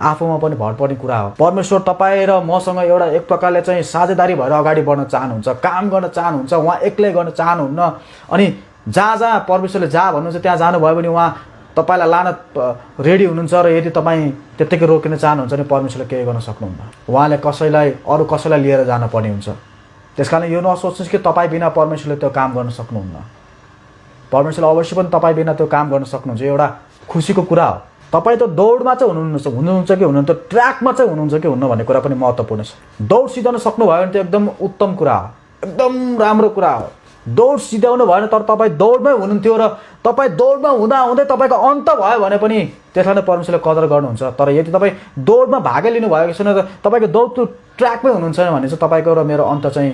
आफूमा पनि भर पर्ने कुरा हो। परमेश्वर तपाईँ र मसँग एउटा एक प्रकारले चाहिँ साझेदारी भएर अगाडि बढ्न चाहनुहुन्छ, काम गर्न चाहनुहुन्छ, उहाँ एक्लै गर्न चाहनुहुन्न। अनि जहाँ जहाँ परमेश्वरले जा भन्नुहुन्छ त्यहाँ जानुभयो भने उहाँ तपाईँलाई लान रेडी हुनुहुन्छ। र यदि तपाईँ त्यत्तिकै रोकिन चाहनुहुन्छ भने परमेश्वरले केही गर्न सक्नुहुन्न। उहाँले अरू कसैलाई लिएर जान पर्ने हुन्छ। त्यस कारण यो नसोच्नुहोस् कि तपाईँ बिना परमेश्वरले त्यो काम गर्न सक्नुहुन्न। परमेश्वरले अवश्य पनि तपाईँ बिना त्यो काम गर्न सक्नुहुन्छ। एउटा खुसीको कुरा हो। तपाईँ त दौडमा चाहिँ हुनुहुन्छ कि हुनुहुन्न, ट्र्याकमा चाहिँ हुनुहुन्छ कि हुन्न भन्ने कुरा पनि महत्त्वपूर्ण छ। दौड सिधाउन सक्नुभयो भने त एकदम उत्तम कुरा हो, एकदम राम्रो कुरा हो। दौड सिध्याउनु भएन, तर तपाईँ दौडमै हुनुहुन्थ्यो र तपाईँ दौडमा हुँदै तपाईँको अन्त भयो भने पनि त्यसलाई नै परमेश्वरले कदर गर्नुहुन्छ। तर यदि तपाईँ दौडमा भाग लिनु भएको छैन, र तपाईँको दौड ट्र्याकमै हुनुहुन्छ भने चाहिँ तपाईँको र मेरो अन्त चाहिँ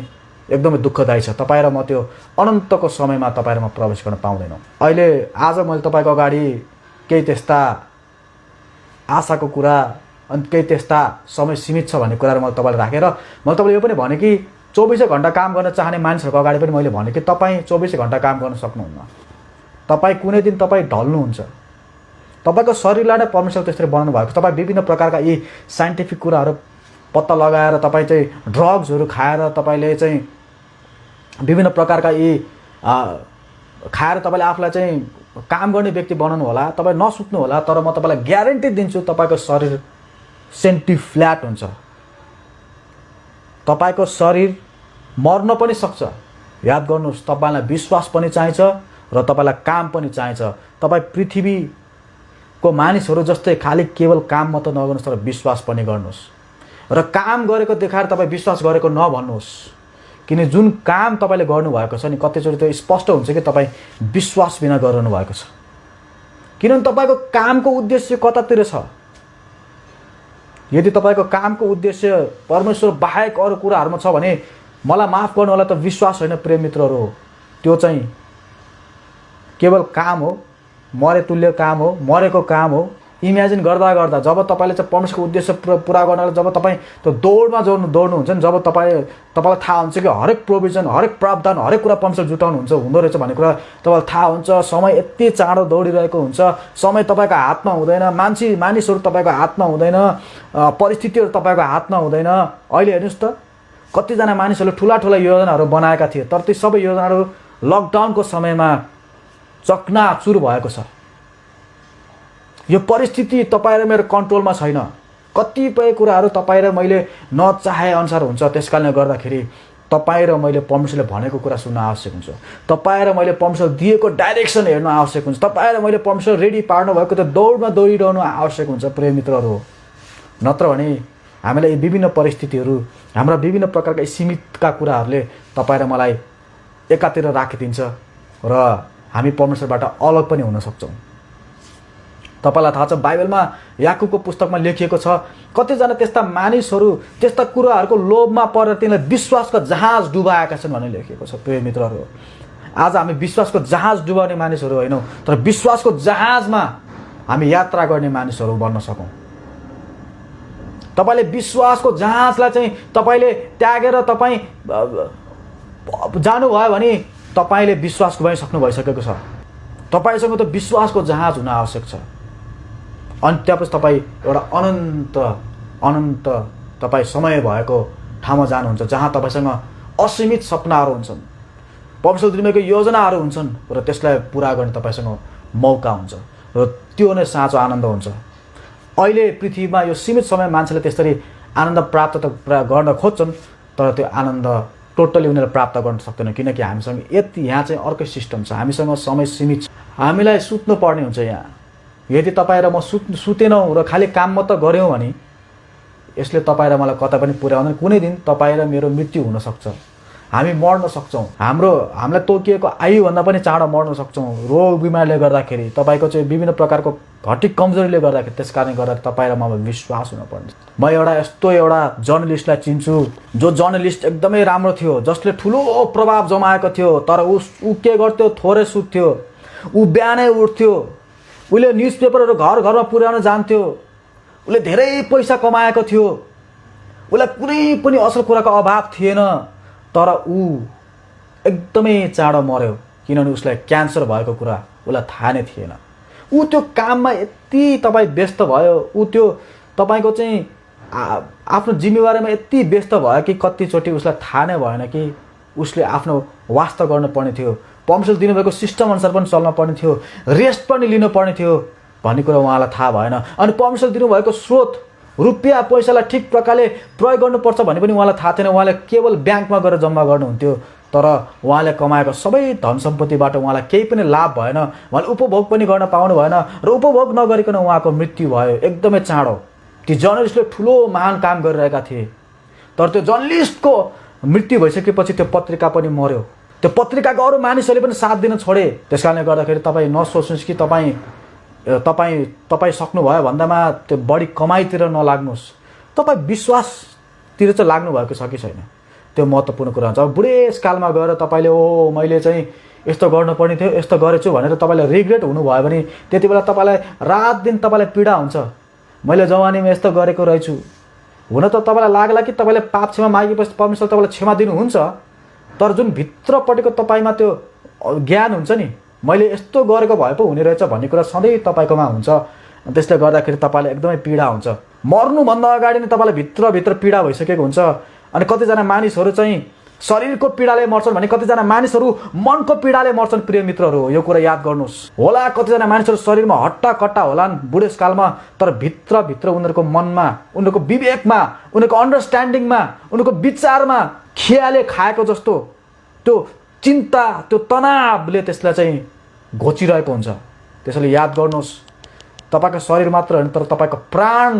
एकदमै दुःखदायी छ। तपाईँ र म त्यो अनन्तको समयमा तपाईँ र म प्रवेश गर्न पाउँदैनौँ। अहिले आज मैले तपाईँको अगाडि केही त्यस्ता आशाको कुरा अनि केही त्यस्ता समय सीमित छ भन्ने कुराहरू मैले तपाईँलाई राखेर मैले तपाईँले यो पनि भने कि 24 घण्टा काम गर्न चाहने मानिसहरूको अगाडि पनि मैले भने कि तपाईँ 24 घण्टा काम गर्न सक्नुहुन्न। तपाईँ कुनै दिन तपाईँ ढल्नुहुन्छ। तपाईँको शरीरलाई नै परमेश्वर त्यसरी बनाउनु भएको। तपाईँ विभिन्न प्रकारका यी साइन्टिफिक कुराहरू पत्ता लगाएर तपाईँ चाहिँ ड्रग्सहरू खाएर तपाईँले चाहिँ विभिन्न प्रकारका यी खाएर तपाईँले आफूलाई चाहिँ काम गर्ने व्यक्ति बनाउनु होला। तपाईँ नसुत्नु होला, तर म तपाईँलाई ग्यारेन्टी दिन्छु तपाईँको शरीर सेन्टी फ्ल्याट हुन्छ। तपाईँको शरीर मर्न पनि सक्छ। याद गर्नुहोस्, तपाईँलाई विश्वास पनि चाहिन्छ र तपाईँलाई काम पनि चाहिन्छ। तपाईँ पृथ्वीको मानिसहरू जस्तै खालि केवल काम मात्र नगर्नुहोस्, तर विश्वास पनि गर्नुहोस्। र काम गरेको देखाएर तपाईँ विश्वास गरेको नभन्नुहोस्, किन जुन काम तपाईँले गर्नुभएको छ नि कतिचोटि त्यो स्पष्ट हुन्छ कि तपाईँ विश्वास बिना गरिरहनु भएको छ। किनभने तपाईँको कामको उद्देश्य कतातिर छ। यदि तपाईँको कामको उद्देश्य परमेश्वर बाहेक अरू कुराहरूमा छ भने मलाई माफ गर्नु होला, त विश्वास होइन प्रिय मित्रहरू, त्यो चाहिँ केवल काम हो, मरे तुल्य काम हो, मरेको काम हो। इमेजिन गर्दा गर्दा जब तपाईँले चाहिँ परमेश्वरको उद्देश्य पुरा गर्नलाई जब तपाईँ त्यो दौडमा दौड्नुहुन्छ नि, जब तपाईँलाई थाहा हुन्छ कि हरेक प्रोभिजन, हरेक प्रावधान, हरेक कुरा परमेश्वर जुटाउनुहुन्छ हुँदो रहेछ भन्ने कुरा तपाईँलाई थाहा हुन्छ। समय यति चाँडो दौडिरहेको हुन्छ, समय तपाईँको हातमा हुँदैन, मानिसहरू तपाईँको हातमा हुँदैन, परिस्थितिहरू तपाईँको हातमा हुँदैन। अहिले हेर्नुहोस् त, कतिजना मानिसहरूले ठुला योजनाहरू बनाएका थिए, तर ती सबै योजनाहरू लकडाउनको समयमा चकनाचुर भएको छ। यो परिस्थिति तपाईँ र मेरो कन्ट्रोलमा छैन। कतिपय कुराहरू तपाईँ र मैले नचाहे अनुसार हुन्छ। त्यसकारणले गर्दाखेरि तपाईँ र मैले परमेश्वरले भनेको कुरा सुन्न आवश्यक हुन्छ। तपाईँ र मैले परमेश्वर दिएको डाइरेक्सन हेर्नु आवश्यक हुन्छ। तपाईँ र मैले परमेश्वर रेडी पार्नु भएको त्यो दौडमा दौडिरहनु आवश्यक हुन्छ प्रिय मित्रहरू। नत्र भने हामीलाई विभिन्न परिस्थितिहरू, हाम्रा विभिन्न प्रकारका सीमितका कुराहरूले तपाईँ र मलाई एकातिर राखिदिन्छ र हामी परमेश्वरबाट अलग पनि हुन सक्छौँ। तपाईलाई थाहा छ बाइबलमा याकुबको पुस्तकमा लेखिएको छ कतिजना त्यस्ता मानिसहरू त्यस्ता कुराहरूको लोभमा परेर तिनीलाई विश्वासको जहाज डुबाएका छन् भनेर लेखिएको छ। प्रिय मित्रहरू, आज हामी विश्वासको जहाज डुबाउने मानिसहरू होइनौँ, तर विश्वासको जहाजमा हामी यात्रा गर्ने मानिसहरू बन्न सकौँ। तपाईले विश्वासको जहाजलाई चाहिँ तपाईले त्यागेर तपाईँ जानुभयो भने तपाईले विश्वास गुमाइसक्नु भइसकेको छ। तपाईसँग त विश्वासको जहाज हुन आवश्यक छ। अनि त्यसपछि तपाईँ एउटा अनन्त तपाईँ समय भएको ठाउँमा जानुहुन्छ जहाँ तपाईँसँग असीमित सपनाहरू हुन्छन्, परमेश्वर दिनुभएको योजनाहरू हुन्छन् र त्यसलाई पुरा गर्ने तपाईँसँग मौका हुन्छ र त्यो नै साँचो आनन्द हुन्छ। अहिले पृथ्वीमा यो सीमित समय मान्छेले त्यसरी आनन्द प्राप्त गर्न खोज्छन्, तर त्यो आनन्द टोटली उनीहरूले प्राप्त गर्न सक्दैन, किनकि हामीसँग यहाँ चाहिँ अर्कै सिस्टम छ। हामीसँग समय सीमित छ। हामीलाई सुत्नु पर्ने हुन्छ। यहाँ यदि तपाईँ र म सुतेनौँ र खालि काम मात्र गऱ्यौँ भने यसले तपाईँ र मलाई कतै पनि पुर्याउँदैन। कुनै दिन तपाईँ र मेरो मृत्यु हुनसक्छ, हामी मर्न सक्छौँ, हामीलाई तोकिएको आयुभन्दा पनि चाँडो मर्न सक्छौँ रोग बिमारले गर्दाखेरि, तपाईँको चाहिँ विभिन्न प्रकारको घटी कमजोरीले गर्दाखेरि। त्यस कारणले गर्दा तपाईँ र ममा विश्वास हुनुपर्ने। म एउटा जर्नलिस्टलाई चिन्छु जो जर्नलिस्ट एकदमै राम्रो थियो, जसले ठुलो प्रभाव जमाएको थियो, तर ऊ के गर्थ्यो, थोरै सुत्थ्यो, ऊ बिहानै उठ्थ्यो, उसले न्युज पेपरहरू घर घरमा पुर्याउन जान्थ्यो, उसले धेरै पैसा कमाएको थियो, उसलाई कुनै पनि असल कुराको अभाव थिएन, तर ऊ एकदमै चाँडो मर्यो किनभने उसलाई क्यान्सर भएको कुरा उसलाई थाहा नै थिएन। ऊ त्यो काममा यति तपाईँ व्यस्त भयो, ऊ त्यो तपाईँको चाहिँ आफ्नो जिम्मेवारीमा यति व्यस्त भयो कि कतिचोटि उसलाई थाहा नै भएन कि उसले आफ्नो वास्ता गर्नुपर्ने थियो, परमेश्वरले दिनुभएको सिस्टम अनुसार पनि चल्न पर्ने थियो, रेस्ट पनि लिनुपर्ने थियो भन्ने कुरा उहाँलाई थाहा भएन। अनि परमेश्वरले दिनुभएको स्रोत रुपियाँ पैसालाई ठिक प्रकारले प्रयोग गर्नुपर्छ भन्ने पनि उहाँलाई थाहा थिएन। उहाँले केवल ब्याङ्कमा गएर जम्मा गर्नुहुन्थ्यो, तर उहाँले कमाएको सबै धन सम्पत्तिबाट उहाँलाई केही पनि लाभ भएन, उहाँले उपभोग पनि गर्न पाउनु भएन र उपभोग नगरिकन उहाँको मृत्यु भयो एकदमै चाँडो। ती जर्नलिस्टले ठुलो महान काम गरिरहेका थिए, तर त्यो जर्नलिस्टको मृत्यु भइसकेपछि त्यो पत्रिका पनि मर्यो। त्यो पत्रिकाको अरू मानिसहरूले पनि साथ दिन छोडे। त्यस कारणले गर्दाखेरि तपाईँ नसोच्नुहोस् कि तपाईँ सक्नुभयो भन्दामा त्यो बढी कमाइतिर नलाग्नुहोस्। तपाईँ विश्वासतिर चाहिँ लाग्नु भएको छ कि छैन, त्यो महत्त्वपूर्ण कुरा हुन्छ। अब बुढेसकालमा गएर तपाईँले मैले चाहिँ यस्तो गर्नुपर्ने थियो, यस्तो गरेछु भनेर तपाईँलाई रिग्रेट हुनुभयो भने त्यति बेला तपाईँलाई रात दिन तपाईँलाई पीडा हुन्छ। मैले जवानीमा यस्तो गरेको रहेछु, हुन त तपाईँलाई लाग्ला कि तपाईँले पाप क्षमा मागेपछि परमेश्वर तपाईँलाई क्षमा दिनुहुन्छ, तर जुन भित्रपट्टिको तपाईँमा त्यो ज्ञान हुन्छ नि, मैले यस्तो गरेको भए पो हुने रहेछ भन्ने कुरा सधैँ तपाईँकोमा हुन्छ। त्यसले गर्दाखेरि तपाईँलाई एकदमै पीडा हुन्छ। मर्नुभन्दा अगाडि नै तपाईँलाई भित्रभित्र पीडा भइसकेको हुन्छ। अनि कतिजना मानिसहरू चाहिँ शरीरको पीडाले मर्छन् भने कतिजना मानिसहरू मनको पीडाले मर्छन्। प्रिय मित्रहरू, यो कुरा याद गर्नुहोस्। होला कतिजना मानिसहरू शरीरमा हट्टाकट्टा होलान् बुढेसकालमा, तर भित्रभित्र उनीहरूको मनमा, उनीहरूको विवेकमा, उनीहरूको अन्डरस्ट्यान्डिङमा, उनीहरूको विचारमा खियाले खाएको जस्तो त्यो चिन्ता, त्यो तनावले त्यसलाई चाहिँ घोचिरहेको हुन्छ। त्यसैले याद गर्नुहोस्, तपाईँको शरीर मात्र होइन तर तपाईँको प्राण,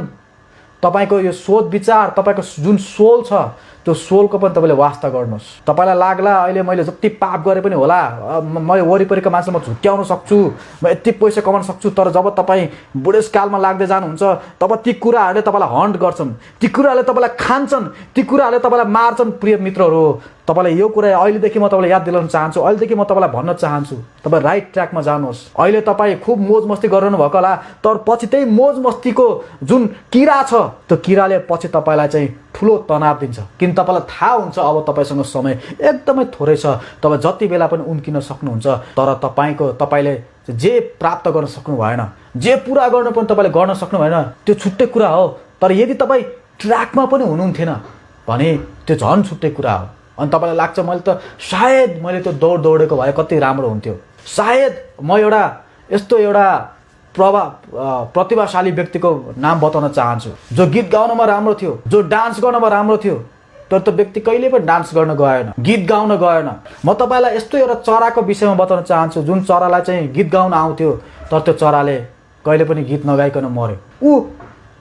तपाईँको यो सोच विचार, तपाईँको जुन सोल छ त्यो सोलको पनि तपाईँले वास्ता गर्नुहोस्। तपाईँलाई लाग्ला अहिले मैले जति पाप गरे पनि होला, मैले वरिपरिका मान्छेलाई म झुक्क्याउन सक्छु, म यति पैसा कमाउन सक्छु, तर जब तपाईँ बुढेसकालमा लाग्दै जानुहुन्छ तब ती कुराहरूले तपाईँलाई हन्ट गर्छन्, ती कुराहरूले तपाईँलाई खान्छन्, ती कुराहरूले तपाईँलाई मार्छन्। प्रिय मित्रहरू, तपाईँलाई यो कुरा अहिलेदेखि म तपाईँलाई याद दिलाउन चाहन्छु, अहिलेदेखि म तपाईँलाई भन्न चाहन्छु, तपाईँ राइट ट्र्याकमा जानुहोस्। अहिले तपाईँ खुब मोज मस्ती गरिरहनु भएको होला, तर पछि त्यही मोज मस्तीको जुन किरा छ त्यो किराले पछि तपाईँलाई चाहिँ ठुलो तनाव दिन्छ। किन तपाईँलाई थाहा हुन्छ अब तपाईँसँग समय एकदमै थोरै छ, तपाईँ जति बेला पनि उम्किन सक्नुहुन्छ, तर तपाईँले जे प्राप्त गर्न सक्नु भएन, जे पुरा गर्नु पनि तपाईँले गर्न सक्नु भएन, त्यो छुट्टै कुरा हो। तर यदि तपाईँ ट्र्याकमा पनि हुनुहुन्थेन भने त्यो झन् छुट्टै कुरा हो। अनि तपाईँलाई लाग्छ मैले त सायद मैले त्यो दौडेको भए कति राम्रो हुन्थ्यो, सायद म एउटा यस्तो एउटा प्रतिभाशाली व्यक्तिको नाम बताउन चाहन्छु जो गीत गाउनमा राम्रो थियो, जो डान्स गर्नमा राम्रो थियो, तर त्यो व्यक्ति कहिले पनि डान्स गर्न गएन, गीत गाउन गएन। म तपाईँलाई यस्तो एउटा चराको विषयमा बताउन चाहन्छु जुन चरालाई चाहिँ गीत गाउन आउँथ्यो, तर त्यो चराले कहिले पनि गीत नगाइकन मर्यो। ऊ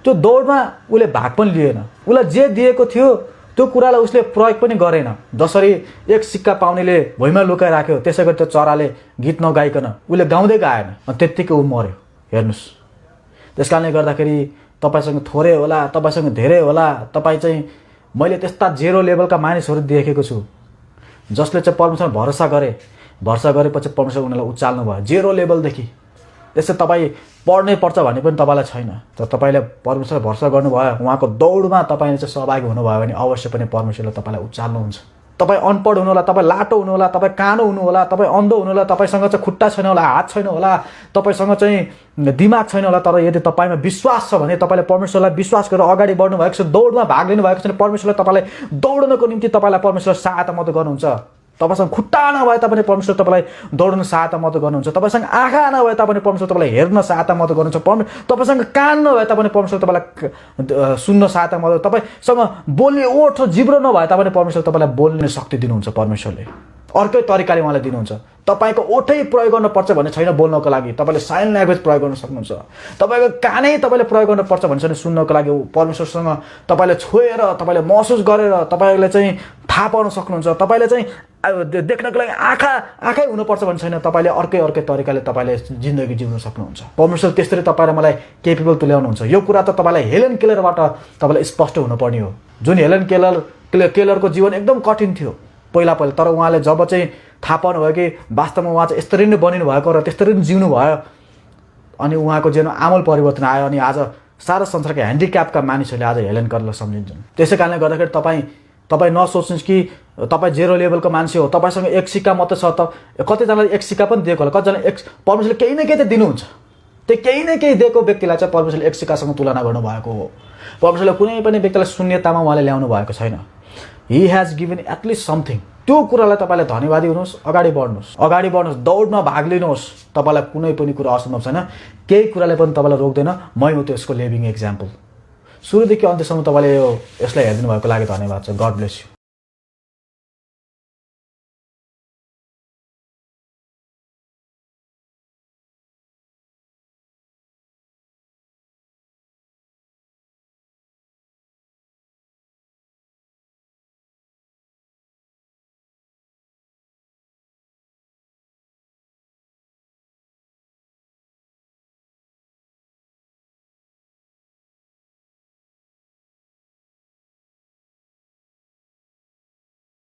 त्यो दौडमा उसले भाग पनि लिएन, उसलाई जे दिएको थियो त्यो कुरालाई उसले प्रयोग पनि गरेन। जसरी एक सिक्का पाउनेले भुइँमा लुकाइराख्यो, त्यसै गरी त्यो चराले गीत नगाइकन उसले गाउँदै गाएन, अनि त्यत्तिकै ऊ मर्यो। हेर्नुहोस्, त्यस कारणले गर्दाखेरि तपाईँसँग थोरै होला, तपाईँसँग धेरै होला, तपाईँ चाहिँ मैले त्यस्ता जेरो लेभलका मानिसहरू देखेको छु जसले चाहिँ परमेश्वरमा भरोसा गरेपछि परमेश्वर उनीहरूलाई उचाल्नु भयो जेरो लेभलदेखि। त्यसै तपाईँ पढ्नै पर्छ भन्ने पनि तपाईँलाई छैन, तर तपाईँले परमेश्वर भरोसा गर्नुभयो, उहाँको दौडमा तपाईँले चाहिँ सहभागी हुनुभयो भने अवश्य पनि परमेश्वरले तपाईँलाई उचाल्नुहुन्छ। तपाईँ अनपढ हुनु होला, तपाईँ लाटो हुनु होला, तपाईँ कानो हुनु होला, तपाईँ अन्धो हुनु होला, तपाईँसँग चाहिँ खुट्टा छैन होला, हात छैन होला, तपाईँसँग चाहिँ दिमाग छैन होला, तर यदि तपाईँमा विश्वास छ भने तपाईँले परमेश्वरलाई विश्वास गरेर अगाडि बढ्नु भएको छ, दौडमा भाग लिनु भएको छ भने परमेश्वरले तपाईँलाई दौड्नको निम्ति तपाईँलाई परमेश्वर सहायता मद्दत गर्नुहुन्छ। तपाईँसँग खुट्टा नभए तापनि परमेश्वर तपाईँलाई दौड्न सहायता मद्दत गर्नुहुन्छ। तपाईँसँग आँखा नभए तापनि परमेश्वर तपाईँलाई हेर्न सहायता मद्दत गर्नुहुन्छ। तपाईँसँग कान नभए तापनि परमेश्वर तपाईँलाई सुन्न सहायता मद्दत, तपाईँसँग बोल्ने ओठ जिब्रो नभए तापनि परमेश्वर तपाईँलाई बोल्ने शक्ति दिनुहुन्छ। परमेश्वरले अर्कै तरिकाले उहाँलाई दिनुहुन्छ। तपाईँको ओठै प्रयोग गर्नुपर्छ भन्ने छैन बोल्नको लागि, तपाईँले साइन ल्याङ्ग्वेज प्रयोग गर्न सक्नुहुन्छ। तपाईँको कानै तपाईँले प्रयोग गर्नुपर्छ भन्ने छैन सुन्नको लागि, परमेश्वरसँग तपाईँले छोएर तपाईँले महसुस गरेर तपाईँले चाहिँ थाहा पाउन सक्नुहुन्छ। तपाईँले चाहिँ देख्नको लागि आँखै हुनुपर्छ भन्ने छैन, तपाईँले अर्कै तरिकाले तपाईँले जिन्दगी जिउन सक्नुहुन्छ। परमेश्वर त्यसरी तपाईँलाई मलाई केपेबल तुल्याउनुहुन्छ। यो कुरा त तपाईँलाई हेलेन केलरबाट तपाईँलाई स्पष्ट हुनुपर्ने हो। जुन हेलेन केलरको जीवन एकदम कठिन थियो पहिला, तर उहाँले जब चाहिँ थाहा पाउनुभयो कि वास्तवमा उहाँ चाहिँ यसरी नै बनिनु भएको र त्यसरी नै जिउनु भयो, अनि उहाँको जीवनमा आमूल परिवर्तन आयो, अनि आज सारा संसारका ह्यान्डिक्यापका मानिसहरूले आज हेलेन केलरलाई सम्झिन्छन्। त्यसै कारणले गर्दाखेरि तपाईँ नसोच्नुहोस् कि तपाईँ जेरो लेभलको मान्छे हो, तपाईँसँग एक सिक्का मात्रै छ, त कतिजनाले एक सिक्का पनि दिएको होला, कतिजना परमेश्वरले केही न केही त दिनुहुन्छ। त्यो केही न केही दिएको व्यक्तिलाई चाहिँ परमेश्वरले एक सिक्कासँग तुलना गर्नुभएको हो। परमेश्वरले कुनै पनि व्यक्तिलाई शून्यतामा उहाँले ल्याउनु भएको छैन। He has given at least something. त्यो कुरालाई तपाईँले धन्यवादी हुनुहोस्, अगाडि बढ्नुहोस्, दौडमा भाग लिनुहोस्। तपाईँलाई कुनै पनि कुरा असम्भव छैन, केही कुराले पनि तपाईँलाई रोक्दैन। मै हो त्यसको लिभिङ एक्जाम्पल। सुरुदेखि अन्त्यसम्म तपाईँले यसलाई हेरिदिनु भएको लागि धन्यवाद छ। God bless you.